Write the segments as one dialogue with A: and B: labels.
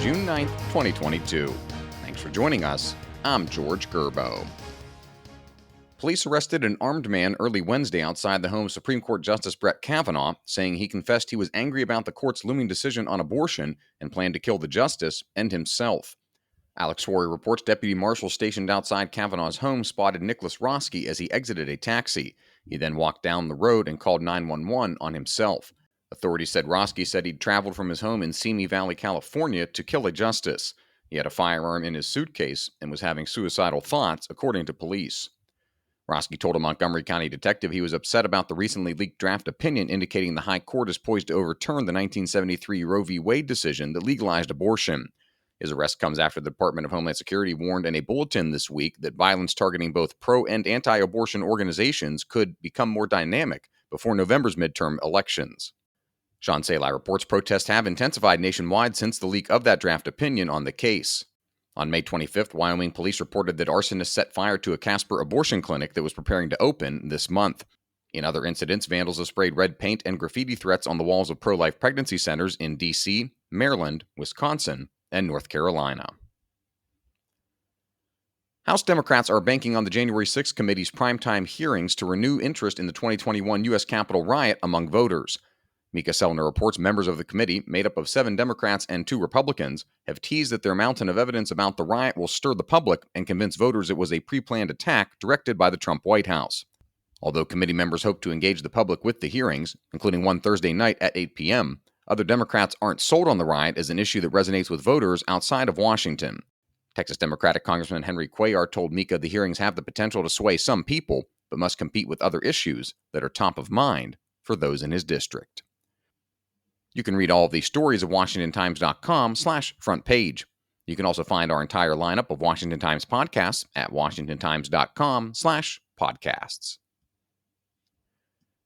A: June 9th, 2022. Thanks for joining us. I'm George Gerbo. Police arrested an armed man early Wednesday outside the home of Supreme Court Justice Brett Kavanaugh, saying he confessed he was angry about the court's looming decision on abortion and planned to kill the justice and himself. Alex Swarry reports deputy marshals stationed outside Kavanaugh's home spotted Nicholas Roski as he exited a taxi. He then walked down the road and called 911 on himself. Authorities said Roski said he'd traveled from his home in Simi Valley, California to kill a justice. He had a firearm in his suitcase and was having suicidal thoughts, according to police. Roski told a Montgomery County detective he was upset about the recently leaked draft opinion indicating the High Court is poised to overturn the 1973 Roe v. Wade decision that legalized abortion. His arrest comes after the Department of Homeland Security warned in a bulletin this week that violence targeting both pro- and anti-abortion organizations could become more dynamic before November's midterm elections. Sean Salai reports protests have intensified nationwide since the leak of that draft opinion on the case. On May 25th, Wyoming police reported that arsonists set fire to a Casper abortion clinic that was preparing to open this month. In other incidents, vandals have sprayed red paint and graffiti threats on the walls of pro-life pregnancy centers in D.C., Maryland, Wisconsin, and North Carolina. House Democrats are banking on the January 6th committee's primetime hearings to renew interest in the 2021 U.S. Capitol riot among voters. Mika Sellner reports members of the committee, made up of 7 Democrats and 2 Republicans, have teased that their mountain of evidence about the riot will stir the public and convince voters it was a pre-planned attack directed by the Trump White House. Although committee members hope to engage the public with the hearings, including one Thursday night at 8 p.m., other Democrats aren't sold on the riot as an issue that resonates with voters outside of Washington. Texas Democratic Congressman Henry Cuellar told Mika the hearings have the potential to sway some people, but must compete with other issues that are top of mind for those in his district. You can read all of these stories at WashingtonTimes.com/front page. You can also find our entire lineup of Washington Times podcasts at WashingtonTimes.com/podcasts.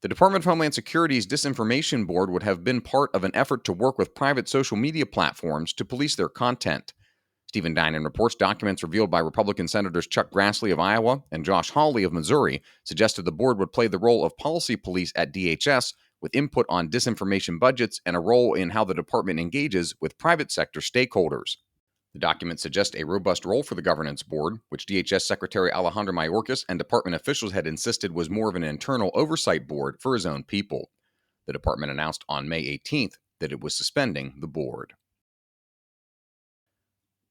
A: The Department of Homeland Security's Disinformation Board would have been part of an effort to work with private social media platforms to police their content. Stephen Dinan reports documents revealed by Republican Senators Chuck Grassley of Iowa and Josh Hawley of Missouri suggested the board would play the role of policy police at DHS with input on disinformation budgets and a role in how the department engages with private sector stakeholders. The documents suggest a robust role for the governance board, which DHS Secretary Alejandro Mayorkas and department officials had insisted was more of an internal oversight board for his own people. The department announced on May 18th that it was suspending the board.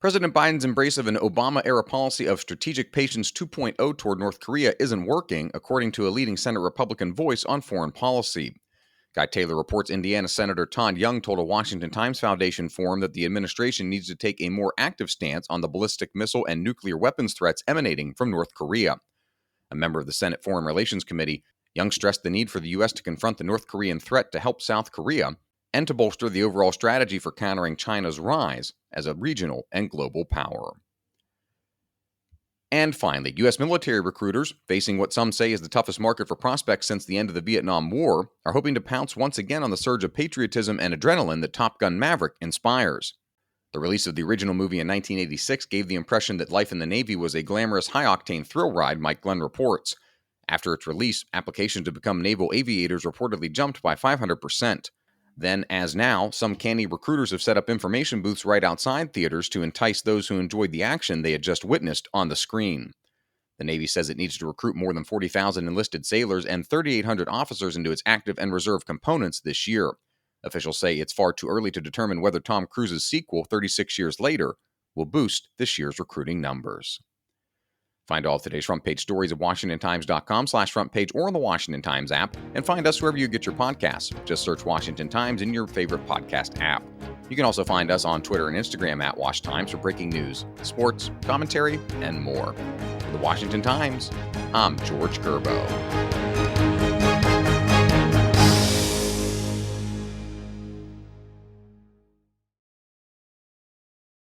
A: President Biden's embrace of an Obama-era policy of strategic patience 2.0 toward North Korea isn't working, according to a leading Senate Republican voice on foreign policy. Guy Taylor reports Indiana Senator Todd Young told a Washington Times Foundation forum that the administration needs to take a more active stance on the ballistic missile and nuclear weapons threats emanating from North Korea. A member of the Senate Foreign Relations Committee, Young stressed the need for the U.S. to confront the North Korean threat to help South Korea and to bolster the overall strategy for countering China's rise as a regional and global power. And finally, U.S. military recruiters, facing what some say is the toughest market for prospects since the end of the Vietnam War, are hoping to pounce once again on the surge of patriotism and adrenaline that Top Gun Maverick inspires. The release of the original movie in 1986 gave the impression that life in the Navy was a glamorous, high-octane thrill ride, Mike Glenn reports. After its release, applications to become naval aviators reportedly jumped by 500%. Then, as now, some canny recruiters have set up information booths right outside theaters to entice those who enjoyed the action they had just witnessed on the screen. The Navy says it needs to recruit more than 40,000 enlisted sailors and 3,800 officers into its active and reserve components this year. Officials say it's far too early to determine whether Tom Cruise's sequel, 36 Years Later, will boost this year's recruiting numbers. Find all of today's front page stories at WashingtonTimes.com/front page or on the Washington Times app, and find us wherever you get your podcasts. Just search Washington Times in your favorite podcast app. You can also find us on Twitter and Instagram at Wash Times for breaking news, sports, commentary, and more. For the Washington Times, I'm George Gerbo.